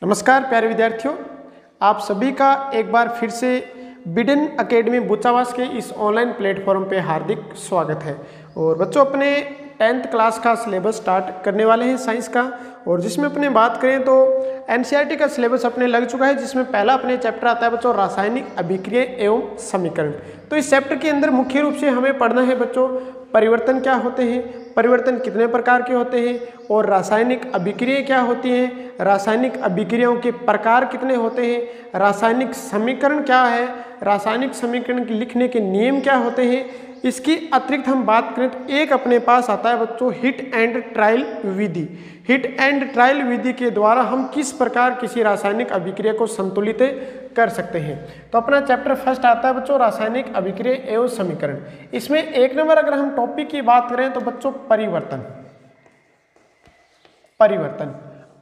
नमस्कार प्यारे विद्यार्थियों, आप सभी का एक बार फिर से बिडन अकेडमी बुचावास के इस ऑनलाइन प्लेटफॉर्म पे हार्दिक स्वागत है। और बच्चों, अपने 10th क्लास का सिलेबस स्टार्ट करने वाले हैं साइंस का, और जिसमें अपने बात करें तो एनसीईआरटी का सिलेबस अपने लग चुका है, जिसमें पहला अपने चैप्टर आता है बच्चों रासायनिक अभिक्रिया एवं समीकरण। तो इस चैप्टर के अंदर मुख्य रूप से हमें पढ़ना है बच्चों परिवर्तन क्या होते हैं, परिवर्तन कितने प्रकार के होते हैं, और रासायनिक अभिक्रियाएं क्या होती हैं, रासायनिक अभिक्रियाओं के प्रकार कितने होते हैं, रासायनिक समीकरण क्या है, रासायनिक समीकरण के लिखने के नियम क्या होते हैं। इसकी अतिरिक्त हम बात करें तो एक अपने पास आता है बच्चों हिट एंड ट्रायल विधि। हिट एंड ट्रायल विधि के द्वारा हम किस प्रकार किसी रासायनिक अभिक्रिया को संतुलित कर सकते हैं। तो अपना चैप्टर फर्स्ट आता है बच्चों रासायनिक अभिक्रिया एवं समीकरण। इसमें एक नंबर अगर हम टॉपिक की बात करें तो बच्चों परिवर्तन।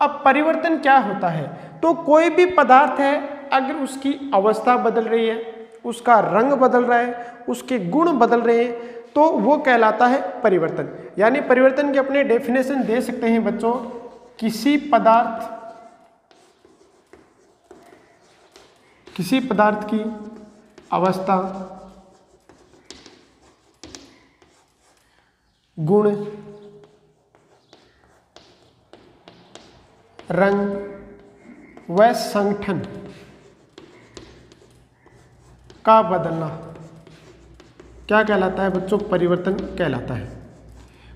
अब परिवर्तन क्या होता है? तो कोई भी पदार्थ है, अगर उसकी अवस्था बदल रही है, उसका रंग बदल रहा है, उसके गुण बदल रहे हैं, तो वो कहलाता है परिवर्तन। यानी परिवर्तन की अपने डेफिनेशन दे सकते हैं बच्चों, किसी पदार्थ की अवस्था, गुण, रंग व संगठन का बदलना क्या कहलाता है बच्चों? परिवर्तन कहलाता है।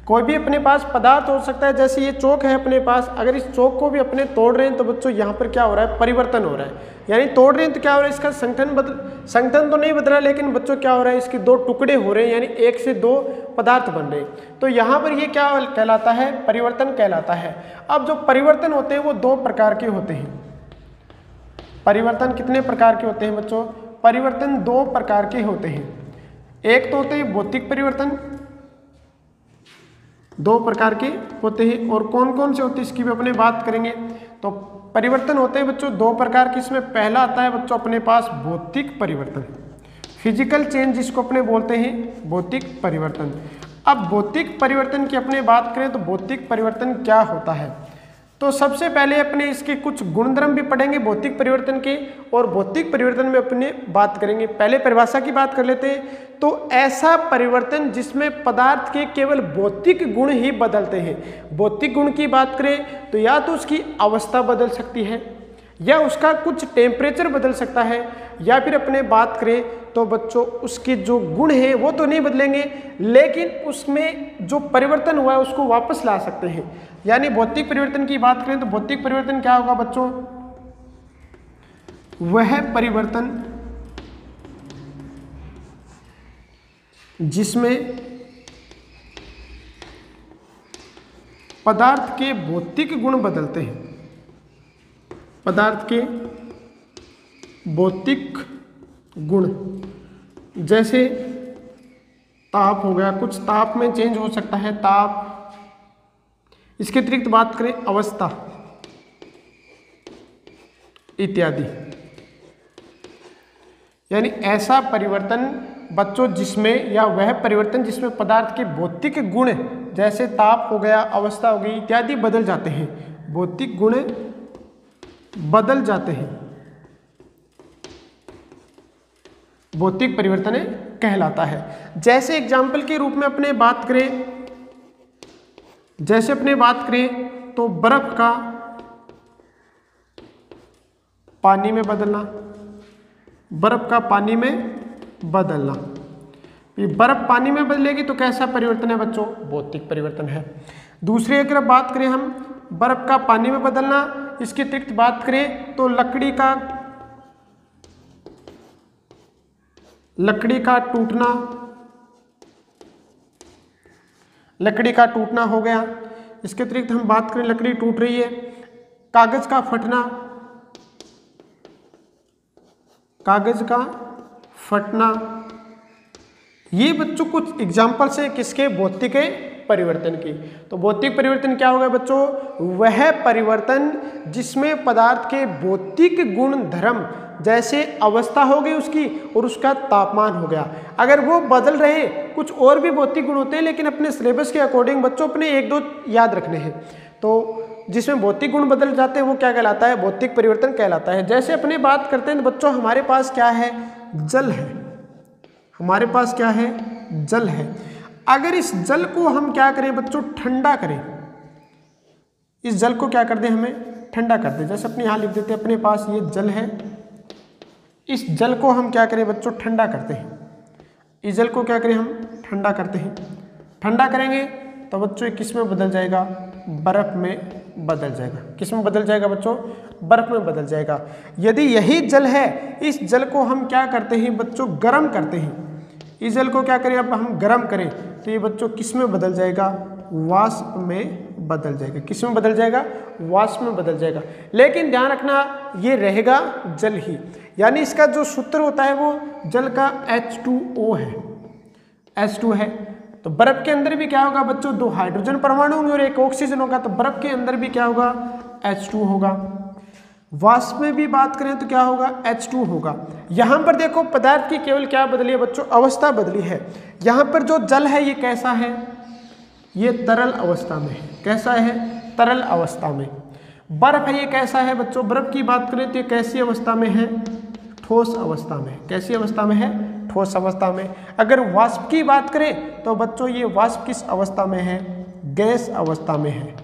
कोई भी अपने पास पदार्थ हो सकता है, जैसे ये चौक है अपने पास, अगर इस चौक को भी अपने तोड़ रहे हैं तो बच्चों यहाँ पर क्या हो रहा है? परिवर्तन हो रहा है। यानी तोड़ रहे हैं तो क्या हो रहा है? इसका संगठन तो नहीं बदला, लेकिन बच्चों क्या हो रहा है? इसके दो टुकड़े हो रहे हैं, यानी एक से दो पदार्थ बन रहे हैं। तो यहाँ पर ये क्या कहलाता है? परिवर्तन कहलाता है। अब जो परिवर्तन होते हैं वो दो प्रकार के होते हैं। परिवर्तन कितने प्रकार के होते हैं बच्चों? परिवर्तन दो प्रकार के होते हैं। एक तो होते हैं भौतिक परिवर्तन, दो प्रकार के होते हैं। और कौन कौन से होते हैं इसकी भी अपने बात करेंगे। तो परिवर्तन होते हैं बच्चों दो प्रकार के। इसमें पहला आता है बच्चों अपने पास भौतिक परिवर्तन, फिजिकल चेंज जिसको अपने बोलते हैं भौतिक परिवर्तन। अब भौतिक परिवर्तन की अपने बात करें तो भौतिक परिवर्तन क्या होता है? तो सबसे पहले अपने इसके कुछ गुणधर्म भी पढ़ेंगे भौतिक परिवर्तन के, और भौतिक परिवर्तन में अपने बात करेंगे। पहले परिभाषा की बात कर लेते हैं। तो ऐसा परिवर्तन जिसमें पदार्थ के केवल भौतिक गुण ही बदलते हैं। भौतिक गुण की बात करें तो या तो उसकी अवस्था बदल सकती है, या उसका कुछ टेम्परेचर बदल सकता है, या फिर अपने बात करें तो बच्चों उसके जो गुण हैं वो तो नहीं बदलेंगे, लेकिन उसमें जो परिवर्तन हुआ है उसको वापस ला सकते हैं। यानी भौतिक परिवर्तन की बात करें तो भौतिक परिवर्तन क्या होगा बच्चों? वह परिवर्तन जिसमें पदार्थ के भौतिक गुण बदलते हैं। पदार्थ के भौतिक गुण, जैसे ताप हो गया, कुछ ताप में चेंज हो सकता है, ताप। इसके अतिरिक्त बात करें अवस्था इत्यादि। यानी ऐसा परिवर्तन बच्चों जिसमें, या वह परिवर्तन जिसमें पदार्थ के भौतिक गुण जैसे ताप हो गया, अवस्था हो गई इत्यादि बदल जाते हैं। भौतिक गुण बदल जाते हैं, भौतिक परिवर्तन कहलाता है। जैसे एग्जाम्पल के रूप में अपने बात करें तो बर्फ का पानी में बदलना, बर्फ का पानी में बदलना। ये बर्फ पानी में बदलेगी तो कैसा परिवर्तन है बच्चों? भौतिक परिवर्तन है। दूसरी अगर बात करें हम बर्फ का पानी में बदलना, इसके अतिरिक्त बात करें तो लकड़ी टूटना हो गया। इसके अतिरिक्त हम बात करें लकड़ी टूट रही है, कागज का फटना। ये बच्चों कुछ एग्जाम्पल्स हैं किसके? भौतिक परिवर्तन की। तो भौतिक परिवर्तन क्या होगा बच्चों? वह परिवर्तन जिसमें पदार्थ के भौतिक गुण धर्म, जैसे अवस्था हो गई उसकी और उसका तापमान हो गया, अगर वो बदल रहे, कुछ और भी भौतिक गुण होते हैं लेकिन अपने सिलेबस के अकॉर्डिंग बच्चों अपने एक दो याद रखने हैं। तो जिसमें भौतिक गुण बदल जाते हैं वो क्या कहलाता है, भौतिक परिवर्तन कहलाता है। जैसे अपने बात करते हैं तो बच्चों हमारे पास क्या है, जल है, हमारे पास क्या है, जल है। अगर इस जल को हम क्या करें बच्चों, ठंडा करें, इस जल को क्या कर दें, हमें ठंडा कर दें। जैसे अपने यहाँ लिख देते हैं, अपने पास ये जल है, इस जल को हम क्या करें बच्चों, ठंडा करते हैं। इस जल को क्या करें, हम ठंडा करते हैं। ठंडा करेंगे तो बच्चों किस में बदल जाएगा, बर्फ में बदल जाएगा। किस में बदल जाएगा बच्चों, बर्फ में बदल जाएगा। यदि यही जल है, इस जल को हम क्या करते हैं बच्चों, गर्म करते हैं। इस जल को क्या करें, अब हम गर्म करें तो ये बच्चों किस में बदल जाएगा, वाष्प में बदल जाएगा। किस में बदल जाएगा, वाष्प में बदल जाएगा। लेकिन ध्यान रखना ये रहेगा जल ही, यानी इसका जो सूत्र होता है वो जल का H2O है, H2 है। तो बर्फ के अंदर भी क्या होगा बच्चों, 2 हाइड्रोजन परमाणु होंगे और 1 ऑक्सीजन होगा, तो बर्फ के अंदर भी क्या होगा, H2 होगा। वाष्प में भी बात करें तो क्या होगा, H2 होगा। यहाँ पर देखो पदार्थ की केवल क्या बदली है बच्चों, अवस्था बदली है। यहाँ पर जो जल है ये कैसा है, ये तरल अवस्था में है। कैसा है, तरल अवस्था में। बर्फ है, ये कैसा है बच्चों, बर्फ की बात करें तो ये कैसी अवस्था में है, ठोस अवस्था में। कैसी अवस्था में है, ठोस अवस्था में। अगर वाष्प की बात करें तो बच्चों ये वाष्प किस अवस्था में है, गैस अवस्था में है।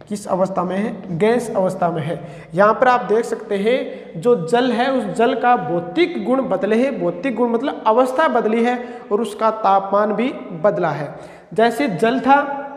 किस अवस्था में है, गैस अवस्था में है। यहाँ पर आप देख सकते हैं जो जल है उस जल का भौतिक गुण बदले हैं। भौतिक गुण मतलब अवस्था बदली है और उसका तापमान भी बदला है। जैसे जल था,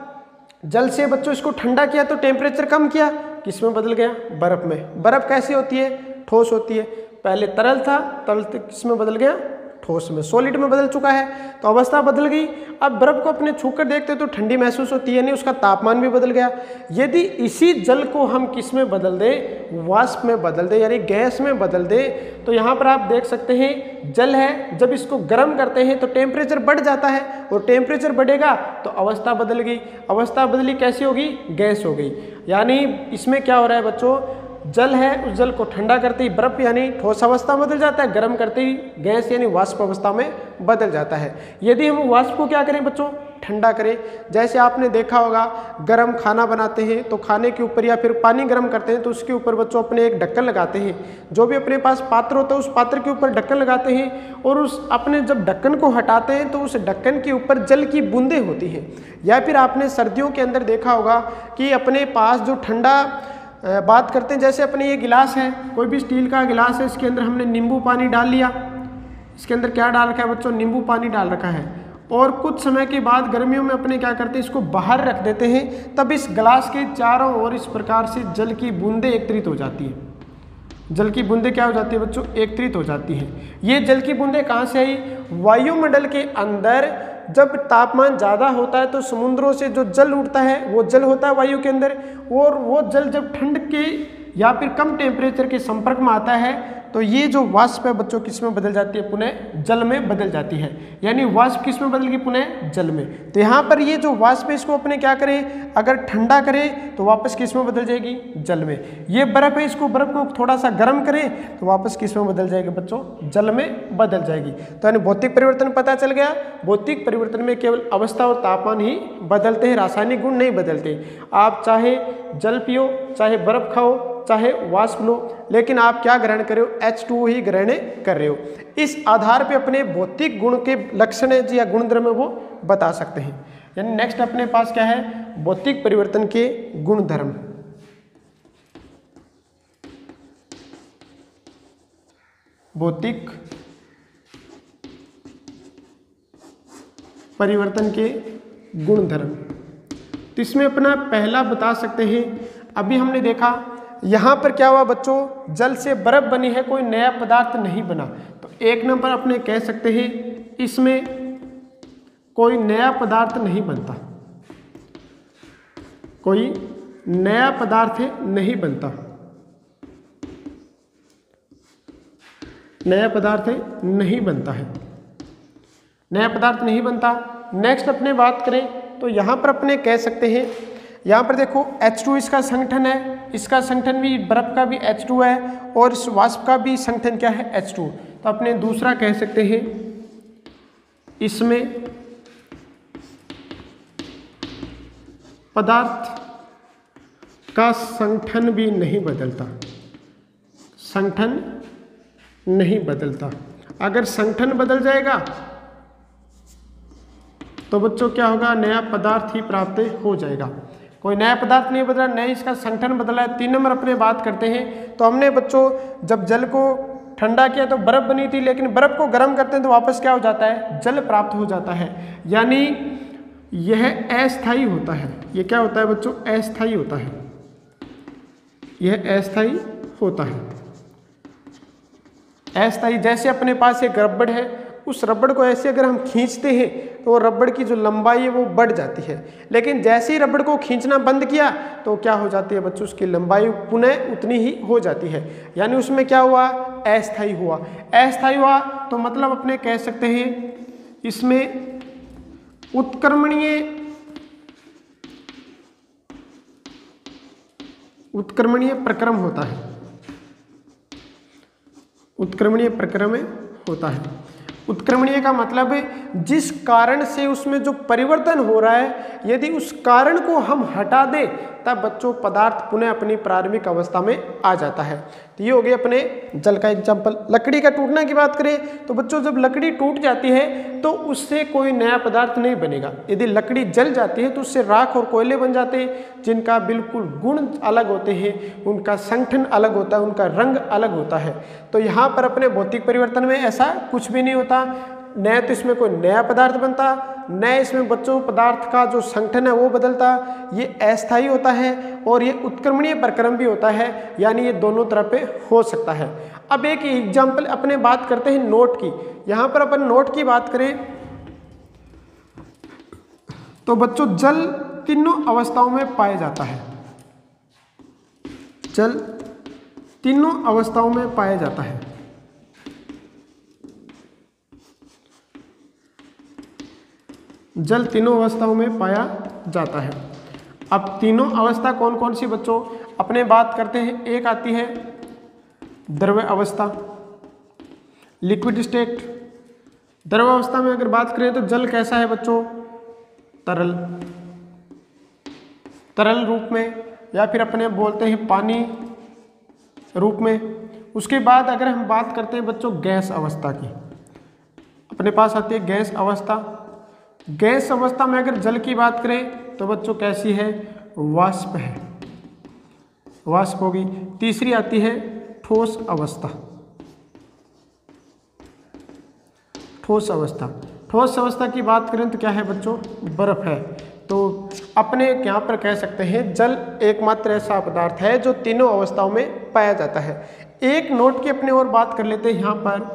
जल से बच्चों इसको ठंडा किया तो टेम्परेचर कम किया, किस में बदल गया, बर्फ में। बर्फ कैसी होती है, ठोस होती है। पहले तरल था, तरल किस में बदल गया, ठोस में, सॉलिड में बदल चुका है, तो अवस्था बदल गई। अब बर्फ को अपने छूकर देखते तो ठंडी महसूस होती है, नहीं, उसका तापमान भी बदल गया। यदि इसी जल को हम किस में बदल दें, वाष्प में बदल दें, यानी गैस में बदल दें, तो यहाँ पर आप देख सकते हैं जल है, जब इसको गर्म करते हैं तो टेम्परेचर बढ़ जाता है, और टेम्परेचर बढ़ेगा तो अवस्था बदल गई। अवस्था बदली, कैसी होगी, गैस हो गई। यानी इसमें क्या हो रहा है बच्चों, जल है, उस जल को ठंडा करते ही बर्फ यानी ठोस अवस्था में बदल जाता है, गर्म करते ही गैस यानी वाष्प अवस्था में बदल जाता है। यदि हम वाष्प को क्या करें बच्चों, ठंडा करें, जैसे आपने देखा होगा गर्म खाना बनाते हैं तो खाने के ऊपर या फिर पानी गर्म करते हैं तो उसके ऊपर बच्चों अपने एक ढक्कन लगाते हैं। जो भी अपने पास पात्र होता है उस पात्र के ऊपर ढक्कन लगाते हैं, और उस अपने जब ढक्कन को हटाते हैं तो उस ढक्कन के ऊपर जल की बूंदें होती हैं। या फिर आपने सर्दियों के अंदर देखा होगा कि अपने पास जो ठंडा बात करते हैं, जैसे अपने ये गिलास है, कोई भी स्टील का गिलास है, इसके अंदर हमने नींबू पानी डाल लिया। इसके अंदर क्या डाल रखा है बच्चों, नींबू पानी डाल रखा है, और कुछ समय के बाद गर्मियों में अपने क्या करते हैं, इसको बाहर रख देते हैं, तब इस गिलास के चारों ओर इस प्रकार से जल की बूंदें एकत्रित हो जाती हैं। जल की बूंदें क्या हो जाती है बच्चों, एकत्रित हो जाती हैं। ये जल की बूंदें कहाँ से आई, वायुमंडल के अंदर जब तापमान ज़्यादा होता है तो समुद्रों से जो जल उठता है वो जल होता है वायु के अंदर, और वो जल जब ठंड के या फिर कम टेम्परेचर के संपर्क में आता है तो ये जो वाष्प है बच्चों किस में बदल जाती है, पुनः जल में बदल जाती है। यानी वाष्प किस में बदल गई, पुनः जल में। तो यहाँ पर ये जो वाष्प है इसको अपने क्या करें, अगर ठंडा करें तो वापस किस में बदल जाएगी, जल में। ये बर्फ है, इसको बर्फ को थोड़ा सा गर्म करें तो वापस किस में बदल जाएगी बच्चों, जल में बदल जाएगी। तो यानी भौतिक परिवर्तन पता चल गया। भौतिक परिवर्तन में केवल अवस्था और तापमान ही बदलते हैं, रासायनिक गुण नहीं बदलते। आप चाहे जल पियो, चाहे बर्फ खाओ, चाहे वाष्प लो, लेकिन आप क्या ग्रहण कर रहे हो, H2O ही ग्रहण कर रहे हो। इस आधार पे अपने भौतिक गुण के लक्षण या गुणधर्म वो बता सकते हैं। यानी नेक्स्ट अपने पास क्या है, भौतिक परिवर्तन के गुणधर्म। भौतिक परिवर्तन के गुणधर्म, तो इसमें अपना पहला बता सकते हैं, अभी हमने देखा यहाँ पर क्या हुआ बच्चों, जल से बर्फ बनी है, कोई नया पदार्थ नहीं बना। तो एक नंबर अपने कह सकते हैं इसमें कोई नया पदार्थ नहीं बनता, कोई नया पदार्थ नहीं बनता, नया पदार्थ नहीं बनता है, नया पदार्थ नहीं बनता। नेक्स्ट अपने बात करें तो यहाँ पर अपने कह सकते हैं, यहाँ पर देखो H2 इसका संगठन है, इसका संगठन भी बर्फ का भी H2 है, और इस वाष्प का भी संगठन क्या है, H2। तो अपने दूसरा कह सकते हैं इसमें पदार्थ का संगठन भी नहीं बदलता, संगठन नहीं बदलता। अगर संगठन बदल जाएगा तो बच्चों क्या होगा, नया पदार्थ ही प्राप्त हो जाएगा। कोई नया पदार्थ नहीं बदला, नया इसका संगठन बदला है। 3 नंबर अपने बात करते हैं तो हमने बच्चों जब जल को ठंडा किया तो बर्फ बनी थी, लेकिन बर्फ को गर्म करते हैं तो वापस क्या हो जाता है, जल प्राप्त हो जाता है। यानी यह अस्थायी होता है। ये क्या होता है बच्चों, अस्थायी होता है, यह अस्थायी होता है। अस्थायी, जैसे अपने पास एक रबड़ है, उस रबड़ को ऐसे अगर हम खींचते हैं तो रबड़ की जो लंबाई है वो बढ़ जाती है, लेकिन जैसे ही रबड़ को खींचना बंद किया तो क्या हो जाती है बच्चों, उसकी लंबाई पुनः उतनी ही हो जाती है। यानी उसमें क्या हुआ, अस्थायी हुआ। अस्थायी हुआ तो मतलब अपने कह सकते हैं इसमें उत्क्रमणीय प्रक्रम होता है, उत्क्रमणीय प्रक्रम होता है। उत्क्रमणीय का मतलब है जिस कारण से उसमें जो परिवर्तन हो रहा है, यदि उस कारण को हम हटा दें तब बच्चों पदार्थ पुनः अपनी प्रारंभिक अवस्था में आ जाता है। तो ये हो गया अपने जल का एग्जाम्पल। लकड़ी का टूटने की बात करें तो बच्चों जब लकड़ी टूट जाती है तो उससे कोई नया पदार्थ नहीं बनेगा। यदि लकड़ी जल जाती है तो उससे राख और कोयले बन जाते हैं, जिनका बिल्कुल गुण अलग होते हैं, उनका संगठन अलग होता है, उनका रंग अलग होता है। तो यहाँ पर अपने भौतिक परिवर्तन में ऐसा कुछ भी नहीं होता, न तो इसमें कोई नया पदार्थ बनता, न इसमें बच्चों पदार्थ का जो संगठन है वो बदलता। ये अस्थायी होता है और ये उत्क्रमणीय प्रक्रम भी होता है, यानी ये दोनों तरह पे हो सकता है। अब एक एग्जाम्पल अपने बात करते हैं नोट की। यहाँ पर अपन नोट की बात करें तो बच्चों जल तीनों अवस्थाओं में पाया जाता है, जल तीनों अवस्थाओं में पाया जाता है। जल तीनों अवस्थाओं में पाया जाता है। अब तीनों अवस्था कौन कौन सी बच्चों, अपने बात करते हैं। एक आती है द्रव्य अवस्था, लिक्विड स्टेट। द्रव्य अवस्था में अगर बात करें तो जल कैसा है बच्चों, तरल, तरल रूप में, या फिर अपने बोलते हैं पानी रूप में। उसके बाद अगर हम बात करते हैं बच्चों गैस अवस्था की, अपने पास आती है गैस अवस्था। गैस अवस्था में अगर जल की बात करें तो बच्चों कैसी है, वाष्प है, वाष्प होगी। तीसरी आती है ठोस अवस्था, ठोस अवस्था। ठोस अवस्था की बात करें तो क्या है बच्चों, बर्फ है। तो अपने यहाँ पर कह सकते हैं जल एकमात्र ऐसा पदार्थ है जो तीनों अवस्थाओं में पाया जाता है। एक नोट की अपने और बात कर लेते हैं यहाँ पर,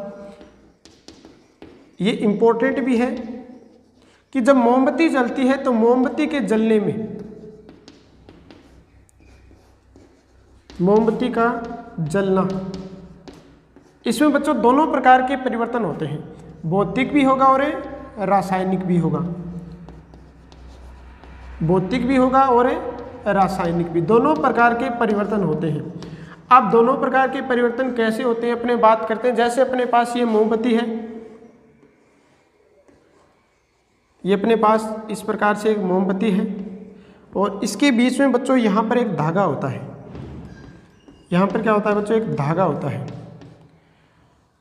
ये इंपॉर्टेंट भी है कि जब मोमबत्ती जलती है तो मोमबत्ती के जलने में, मोमबत्ती का जलना, इसमें बच्चों दोनों प्रकार के परिवर्तन होते हैं, भौतिक भी होगा और रासायनिक भी होगा, भौतिक भी होगा और रासायनिक भी, दोनों प्रकार के परिवर्तन होते हैं। अब दोनों प्रकार के परिवर्तन कैसे होते हैं अपने बात करते हैं। जैसे अपने पास ये मोमबत्ती है, ये अपने पास इस प्रकार से एक मोमबत्ती है और इसके बीच में बच्चों यहाँ पर एक धागा होता है। यहाँ पर क्या होता है बच्चों, एक धागा होता है।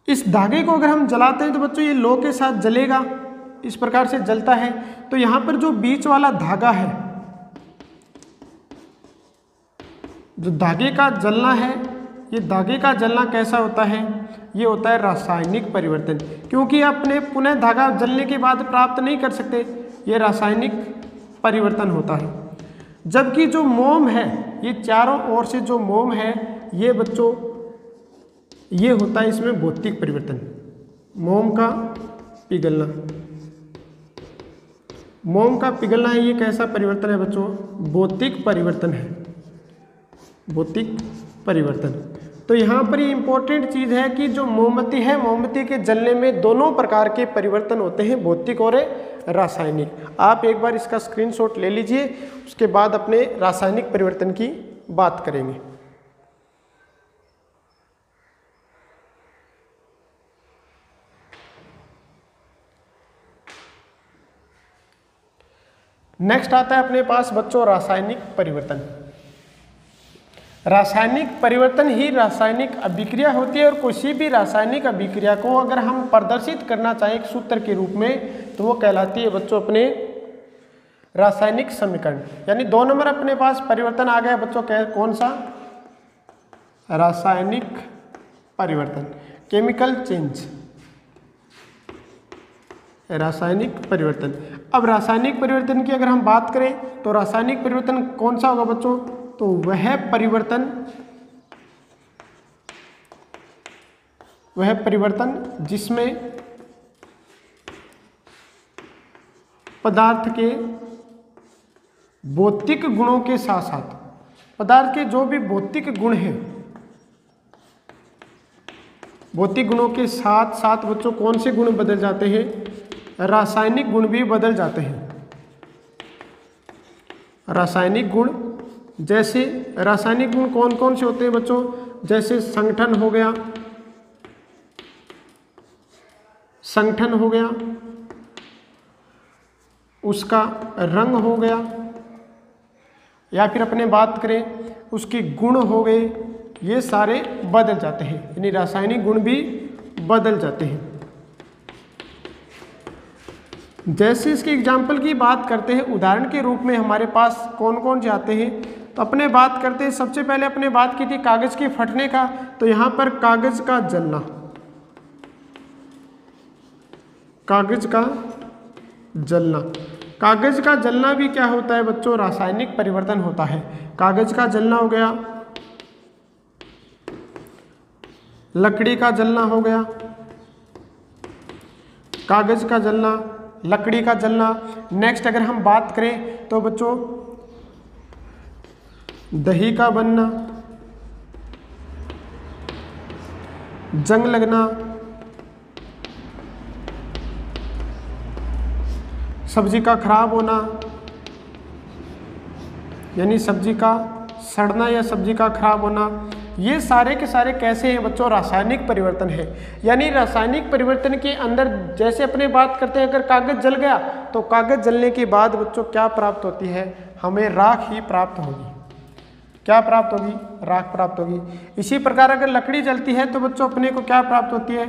इस धागे को अगर हम जलाते हैं तो बच्चों ये लौ के साथ जलेगा, इस प्रकार से जलता है। तो यहाँ पर जो बीच वाला धागा है, जो धागे का जलना है, ये धागे का जलना कैसा होता है, ये होता है रासायनिक परिवर्तन, क्योंकि अपने पुनः धागा जलने के बाद प्राप्त नहीं कर सकते, ये रासायनिक परिवर्तन होता है। जबकि जो मोम है, ये चारों ओर से जो मोम है, ये बच्चों ये होता है इसमें भौतिक परिवर्तन, मोम का पिघलना, मोम का पिघलना है, ये कैसा परिवर्तन है बच्चों, भौतिक परिवर्तन है, भौतिक परिवर्तन। तो यहाँ पर ये इंपॉर्टेंट चीज़ है कि जो मोमबत्ती है, मोमबत्ती के जलने में दोनों प्रकार के परिवर्तन होते हैं, भौतिक और रासायनिक। आप एक बार इसका स्क्रीनशॉट ले लीजिए, उसके बाद अपने रासायनिक परिवर्तन की बात करेंगे। नेक्स्ट आता है अपने पास बच्चों रासायनिक परिवर्तन। रासायनिक परिवर्तन ही रासायनिक अभिक्रिया होती है और किसी भी रासायनिक अभिक्रिया को अगर हम प्रदर्शित करना चाहें एक सूत्र के रूप में तो वो कहलाती है बच्चों अपने रासायनिक समीकरण। यानी 2 नंबर अपने पास परिवर्तन आ गया बच्चों, कौन सा? रासायनिक परिवर्तन, केमिकल चेंज, रासायनिक परिवर्तन। अब रासायनिक परिवर्तन की अगर हम बात करें तो रासायनिक परिवर्तन कौन सा होगा बच्चों? तो वह परिवर्तन जिसमें पदार्थ के भौतिक गुणों के साथ साथ पदार्थ के जो भी भौतिक गुण हैं, भौतिक गुणों के साथ साथ बच्चों कौन से गुण बदल जाते हैं? रासायनिक गुण भी बदल जाते हैं। रासायनिक गुण, जैसे रासायनिक गुण कौन कौन से होते हैं बच्चों? जैसे संगठन हो गया, संगठन हो गया, उसका रंग हो गया, या फिर अपने बात करें उसके गुण हो गए, ये सारे बदल जाते हैं। यानी रासायनिक गुण भी बदल जाते हैं। जैसे इसके एग्जाम्पल की बात करते हैं, उदाहरण के रूप में हमारे पास कौन कौन से आते हैं, तो अपने बात करते हैं, सबसे पहले अपने बात की थी कागज के फटने का, तो यहाँ पर कागज का जलना, कागज का जलना, कागज का जलना भी क्या होता है बच्चों? रासायनिक परिवर्तन होता है। कागज का जलना हो गया, लकड़ी का जलना हो गया, कागज का जलना, लकड़ी का जलना। नेक्स्ट अगर हम बात करें तो बच्चों दही का बनना, जंग लगना, सब्जी का खराब होना, यानी सब्जी का सड़ना या सब्जी का खराब होना, ये सारे के सारे कैसे हैं बच्चों? रासायनिक परिवर्तन है। यानी रासायनिक परिवर्तन के अंदर जैसे अपने बात करते हैं, अगर कागज जल गया तो कागज जलने के बाद बच्चों क्या प्राप्त होती है? हमें राख ही प्राप्त होगी। क्या प्राप्त होगी? राख प्राप्त होगी। इसी प्रकार अगर लकड़ी जलती है तो बच्चों अपने को क्या प्राप्त होती है?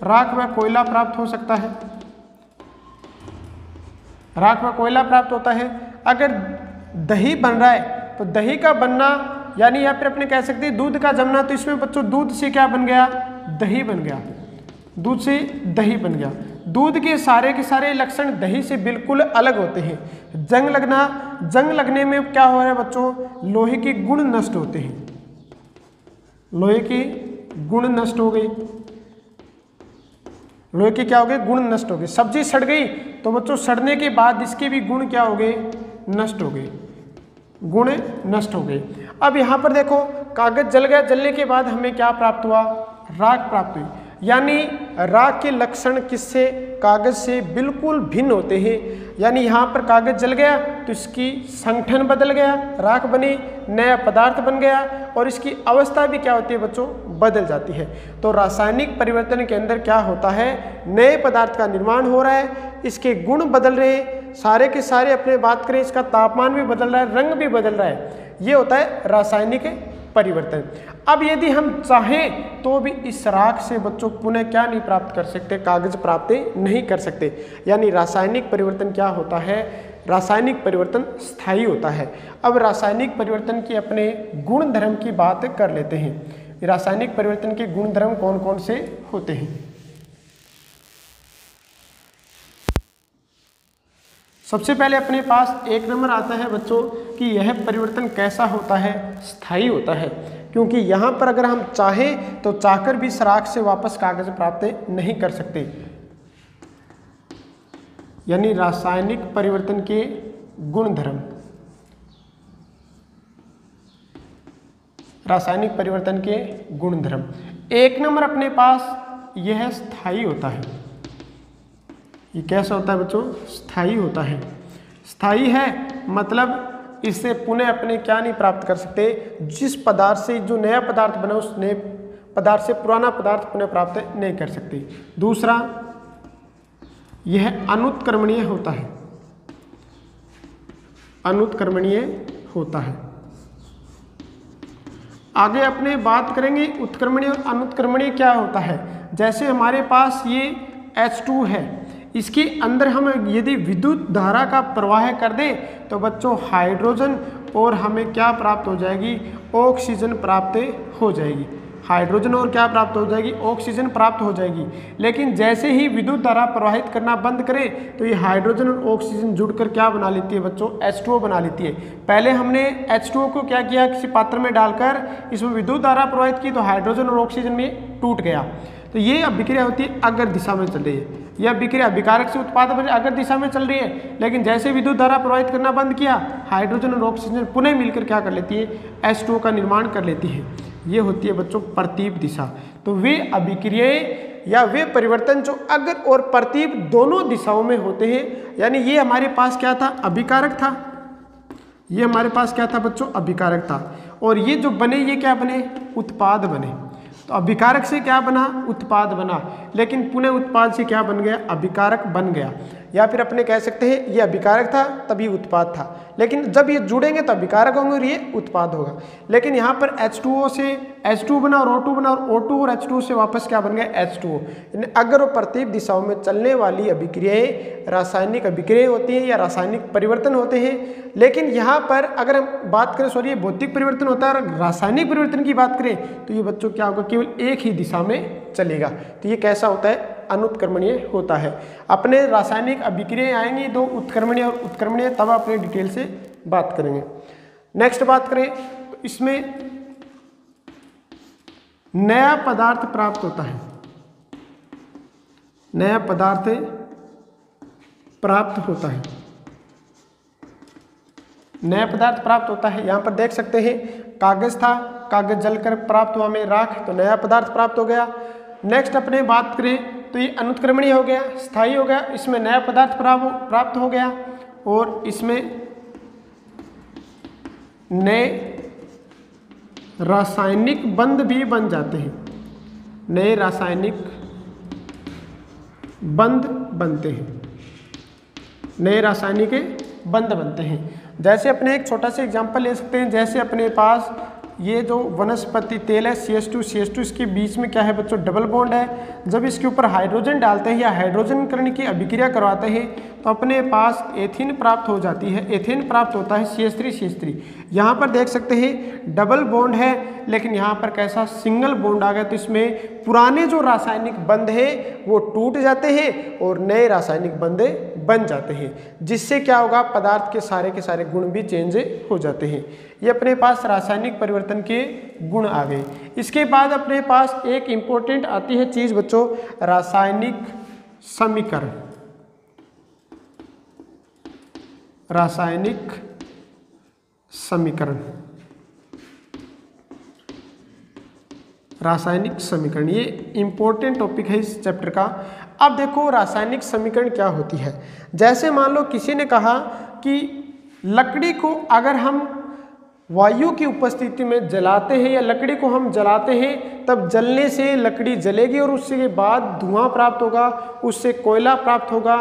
राख व कोयला प्राप्त हो सकता है, राख व कोयला प्राप्त होता है। अगर दही बन रहा है तो दही का बनना, यानी या फिर अपने कह सकते हैं दूध का जमना, तो इसमें बच्चों दूध से क्या बन गया? दही बन गया, दूध से दही बन गया। दूध के सारे लक्षण दही से बिल्कुल अलग होते हैं। जंग लगना, जंग लगने में क्या हो रहा है बच्चों? लोहे के गुण नष्ट होते हैं, लोहे के गुण नष्ट हो गए, लोहे के क्या हो गए? गुण नष्ट हो गए। सब्जी सड़ गई तो बच्चों सड़ने के बाद इसके भी गुण क्या हो गए? नष्ट हो गए, गुण नष्ट हो गए। अब यहाँ पर देखो कागज जल गया, जलने के बाद हमें क्या प्राप्त हुआ? राख प्राप्त हुई। यानी राख के लक्षण किससे? कागज से बिल्कुल भिन्न होते हैं। यानी यहाँ पर कागज जल गया तो इसकी संगठन बदल गया, राख बनी, नया पदार्थ बन गया, और इसकी अवस्था भी क्या होती है बच्चों? बदल जाती है। तो रासायनिक परिवर्तन के अंदर क्या होता है? नए पदार्थ का निर्माण हो रहा है, इसके गुण बदल रहे हैं, सारे के सारे अपने बात करें इसका तापमान भी बदल रहा है, रंग भी बदल रहा है। ये होता है रासायनिक परिवर्तन। अब यदि हम चाहें तो भी इस राख से बच्चों पुनः क्या नहीं प्राप्त कर सकते? कागज प्राप्त नहीं कर सकते। यानी रासायनिक परिवर्तन क्या होता है? रासायनिक परिवर्तन स्थायी होता है। अब रासायनिक परिवर्तन की अपने गुण धर्म की बात कर लेते हैं। रासायनिक परिवर्तन के गुण धर्म कौन कौन से होते हैं? सबसे पहले अपने पास 1 नंबर आता है बच्चों कि यह परिवर्तन कैसा होता है? स्थायी होता है। क्योंकि यहाँ पर अगर हम चाहें तो चाहकर भी इस राख से वापस कागज प्राप्त नहीं कर सकते। यानी रासायनिक परिवर्तन के गुण धर्म, रासायनिक परिवर्तन के गुण धर्म 1 नंबर अपने पास यह स्थायी होता है। ये कैसा होता है बच्चों? स्थायी होता है। स्थायी है मतलब इससे पुनः अपने क्या नहीं प्राप्त कर सकते? जिस पदार्थ से जो नया पदार्थ बना उस नए पदार्थ से पुराना पदार्थ पुनः प्राप्त नहीं कर सकते। दूसरा, यह अनुत्क्रमणीय होता है, अनुत्क्रमणीय होता है। आगे अपने बात करेंगे उत्क्रमणीय और अनुत्क्रमणीय क्या होता है। जैसे हमारे पास ये H2 है, इसके अंदर हम यदि विद्युत धारा का प्रवाह कर दें तो बच्चों हाइड्रोजन और हमें क्या प्राप्त हो जाएगी, ऑक्सीजन प्राप्त हो जाएगी। हाइड्रोजन और क्या प्राप्त हो जाएगी, ऑक्सीजन प्राप्त हो जाएगी। लेकिन जैसे ही विद्युत धारा प्रवाहित करना बंद करें तो ये हाइड्रोजन और ऑक्सीजन जुड़कर क्या बना लेती है बच्चों, H2O बना लेती है। पहले हमने H2O को क्या किया, किसी पात्र में डालकर इसमें विद्युत धारा प्रवाहित की तो हाइड्रोजन और ऑक्सीजन में टूट गया। तो ये अभिक्रिया होती है अगर दिशा में चल रही है। यह अभिक्रिया अभिकारक से उत्पाद बने अगर दिशा में चल रही है, लेकिन जैसे विद्युत धारा प्रवाहित करना बंद किया, हाइड्रोजन और ऑक्सीजन पुनः मिलकर क्या कर लेती है, H2O का निर्माण कर लेती है। ये होती है बच्चों प्रतीप दिशा। तो वे अभिक्रियाएं या वे परिवर्तन जो अगर और प्रतीप दोनों दिशाओं में होते हैं, यानी ये हमारे पास क्या था, अभिकारक था, ये हमारे पास क्या था बच्चों, अभिकारक था। और ये जो बने ये क्या बने, उत्पाद बने। तो अभिकारक से क्या बना, उत्पाद बना, लेकिन पुनः उत्पाद से क्या बन गया, अभिकारक बन गया। या फिर अपने कह सकते हैं ये अभिकारक था तभी उत्पाद था, लेकिन जब ये जुड़ेंगे तो अभिकारक होंगे और ये उत्पाद होगा। लेकिन यहाँ पर H2O से H2 बना और O2 बना और O2 और H2 से वापस क्या बन गया, H2O। यानी अगर वो प्रतीप दिशाओं में चलने वाली अभिक्रियाएं रासायनिक अभिक्रियाएं होती हैं या रासायनिक परिवर्तन होते हैं। लेकिन यहाँ पर अगर हम बात करें, सॉरी, ये भौतिक परिवर्तन होता है, और रासायनिक परिवर्तन की बात करें तो ये बच्चों क्या होगा, केवल एक ही दिशा में चलेगा। तो ये कैसा होता है, अनुत्क्रमणीय होता है। अपने रासायनिक अभिक्रियाएं आएंगी दो, उत्क्रमणीय और उत्क्रमणीय, तब अपने डिटेल से बात करेंगे। नेक्स्ट बात करें तो इसमें नया पदार्थ प्राप्त होता है, नया पदार्थ प्राप्त होता है, नया पदार्थ प्राप्त होता है। यहां पर देख सकते हैं कागज था, कागज जलकर प्राप्त हुआ हमें राख, तो नया पदार्थ प्राप्त हो गया। नेक्स्ट अपने बात करें तो ये अनुत्क्रमणीय हो गया, स्थायी हो गया, इसमें नया पदार्थ प्राप्त हो गया और इसमें नए रासायनिक बंध भी बन जाते हैं, नए रासायनिक बंध बनते हैं, नए रासायनिक बंध बनते हैं। जैसे अपने एक छोटा सा एग्जांपल ले सकते हैं, जैसे अपने पास ये जो वनस्पति तेल है CH2, इसके बीच में क्या है बच्चों, डबल बॉन्ड है। जब इसके ऊपर हाइड्रोजन डालते हैं या हाइड्रोजनकरण की अभिक्रिया करवाते हैं तो अपने पास एथीन प्राप्त हो जाती है, एथेन प्राप्त होता है CH3। यहाँ पर देख सकते हैं डबल बॉन्ड है, लेकिन यहाँ पर कैसा, सिंगल बॉन्ड आ गया। तो इसमें पुराने जो रासायनिक बंध है वो टूट जाते हैं और नए रासायनिक बंध बन जाते हैं, जिससे क्या होगा, पदार्थ के सारे गुण भी चेंज हो जाते हैं। ये अपने पास रासायनिक परिवर्तन के गुण आ गए। इसके बाद अपने पास एक इंपॉर्टेंट आती है चीज बच्चों, रासायनिक समीकरण। रासायनिक समीकरण, रासायनिक समीकरण, ये इंपॉर्टेंट टॉपिक है इस चैप्टर का। अब देखो रासायनिक समीकरण क्या होती है। जैसे मान लो किसी ने कहा कि लकड़ी को अगर हम वायु की उपस्थिति में जलाते हैं या लकड़ी को हम जलाते हैं, तब जलने से लकड़ी जलेगी और उसके बाद धुआं प्राप्त होगा, उससे कोयला प्राप्त होगा।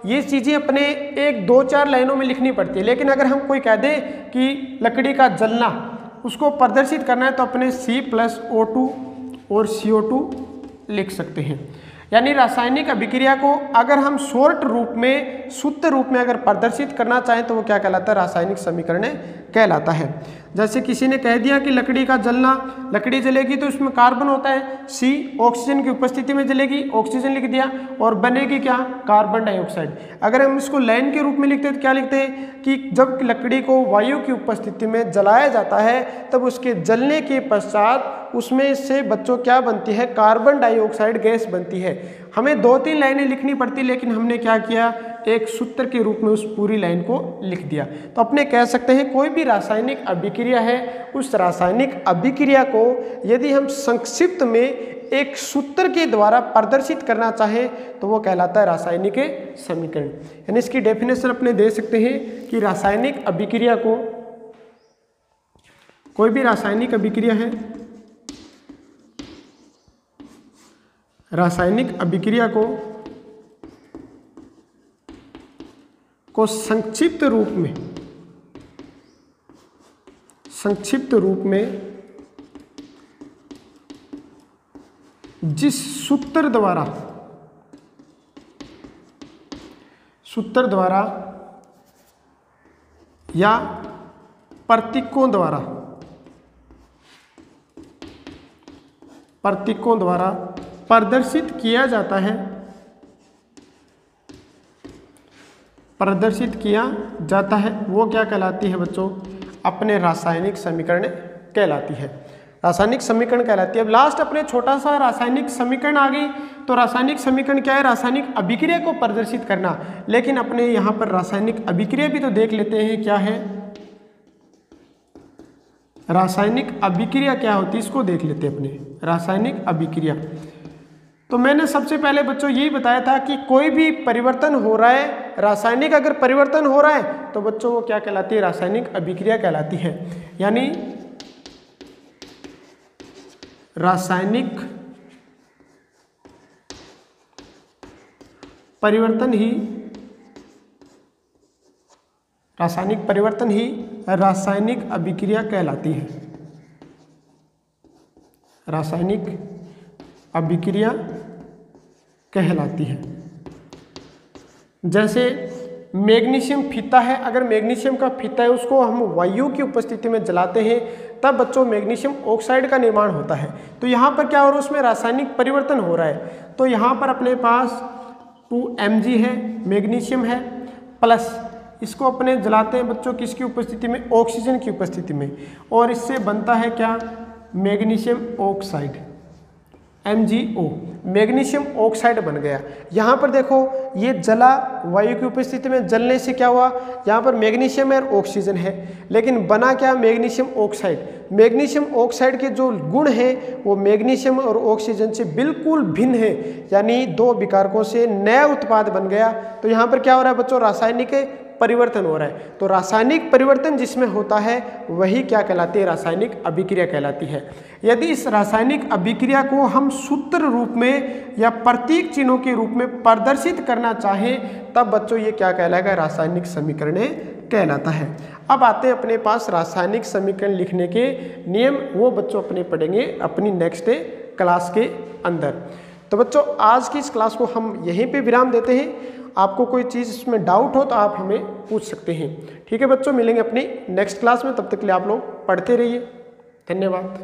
ये चीज़ें अपने एक 2-4 लाइनों में लिखनी पड़ती है। लेकिन अगर हम कोई कह दें कि लकड़ी का जलना, उसको प्रदर्शित करना है तो अपने C+O2 और CO2 लिख सकते हैं। यानी रासायनिक अभिक्रिया को अगर हम शॉर्ट रूप में, शुद्ध रूप में अगर प्रदर्शित करना चाहें तो वो क्या कहलाता है, रासायनिक समीकरण कहलाता है। जैसे किसी ने कह दिया कि लकड़ी का जलना, लकड़ी जलेगी तो उसमें कार्बन होता है C, ऑक्सीजन की उपस्थिति में जलेगी, ऑक्सीजन लिख दिया, और बनेगी क्या, कार्बन डाइऑक्साइड। अगर हम इसको लाइन के रूप में लिखते हैं तो क्या लिखते हैं कि जब लकड़ी को वायु की उपस्थिति में जलाया जाता है तब उसके जलने के पश्चात उसमें से बच्चों क्या बनती है, कार्बन डाइऑक्साइड गैस बनती है। हमें 2-3 लाइनें लिखनी पड़ती, लेकिन हमने क्या किया, एक सूत्र के रूप में उस पूरी लाइन को लिख दिया। तो अपने कह सकते हैं कोई भी रासायनिक अभिक्रिया है, उस रासायनिक अभिक्रिया को यदि हम संक्षिप्त में एक सूत्र के द्वारा प्रदर्शित करना चाहें तो वो कहलाता है रासायनिक समीकरण। यानी इसकी डेफिनेशन अपने दे सकते हैं कि रासायनिक अभिक्रिया को, कोई भी रासायनिक अभिक्रिया है, रासायनिक अभिक्रिया को संक्षिप्त रूप में जिस सूत्र द्वारा या प्रतीकों द्वारा प्रदर्शित किया जाता है, वो क्या कहलाती है बच्चों? अपने रासायनिक समीकरण कहलाती है। रासायनिक समीकरण कहलाती है। अब लास्ट अपने छोटा सा रासायनिक समीकरण आ गई। तो रासायनिक समीकरण क्या है? रासायनिक अभिक्रिया को प्रदर्शित करना। लेकिन अपने यहाँ पर रासायनिक अभिक्रिया भी तो देख लेते हैं, क्या है रासायनिक अभिक्रिया क्या होती है, इसको देख लेते हैं अपने। रासायनिक अभिक्रिया, तो मैंने सबसे पहले बच्चों यही बताया था कि कोई भी परिवर्तन हो रहा है, रासायनिक अगर परिवर्तन हो रहा है तो बच्चों वो क्या कहलाती है? रासायनिक अभिक्रिया कहलाती है। यानी रासायनिक परिवर्तन ही रासायनिक अभिक्रिया कहलाती है। रासायनिक अभिक्रिया कहलाती है। जैसे मैग्नीशियम फीता है, अगर मैग्नीशियम का फीता है उसको हम वायु की उपस्थिति में जलाते हैं तब बच्चों मैग्नीशियम ऑक्साइड का निर्माण होता है। तो यहाँ पर क्या हो रहा है? उसमें रासायनिक परिवर्तन हो रहा है। तो यहाँ पर अपने पास 2Mg है, मैग्नीशियम है, प्लस इसको अपने जलाते हैं बच्चों किसकी उपस्थिति में? ऑक्सीजन की उपस्थिति में, और इससे बनता है क्या? Magnesium oxide, MgO, magnesium oxide बन गया। यहाँ पर देखो ये जला, वायु की उपस्थिति में जलने से क्या हुआ? यहाँ पर मैग्नीशियम है और ऑक्सीजन है, लेकिन बना क्या? Magnesium oxide. मैग्नीशियम ऑक्साइड के जो गुण हैं वो मैग्नीशियम और ऑक्सीजन से बिल्कुल भिन्न है, यानी दो विकारकों से नया उत्पाद बन गया। तो यहाँ पर क्या हो रहा है बच्चों? रासायनिक परिवर्तन हो रहा है। तो रासायनिक परिवर्तन जिसमें होता है वही क्या कहलाती है? रासायनिक अभिक्रिया कहलाती है। यदि इस रासायनिक अभिक्रिया को हम सूत्र रूप में या प्रतीक चिन्हों के रूप में प्रदर्शित करना चाहें तब बच्चों ये क्या कहलाएगा? रासायनिक समीकरण कहलाता है। अब आते हैं अपने पास रासायनिक समीकरण लिखने के नियम, वो बच्चों अपने पढ़ेंगे अपनी नेक्स्ट क्लास के अंदर। तो बच्चों आज की इस क्लास को हम यहीं पे विराम देते हैं। आपको कोई चीज़ इसमें डाउट हो तो आप हमें पूछ सकते हैं। ठीक है बच्चों, मिलेंगे अपनी नेक्स्ट क्लास में, तब तक के लिए आप लोग पढ़ते रहिए। धन्यवाद।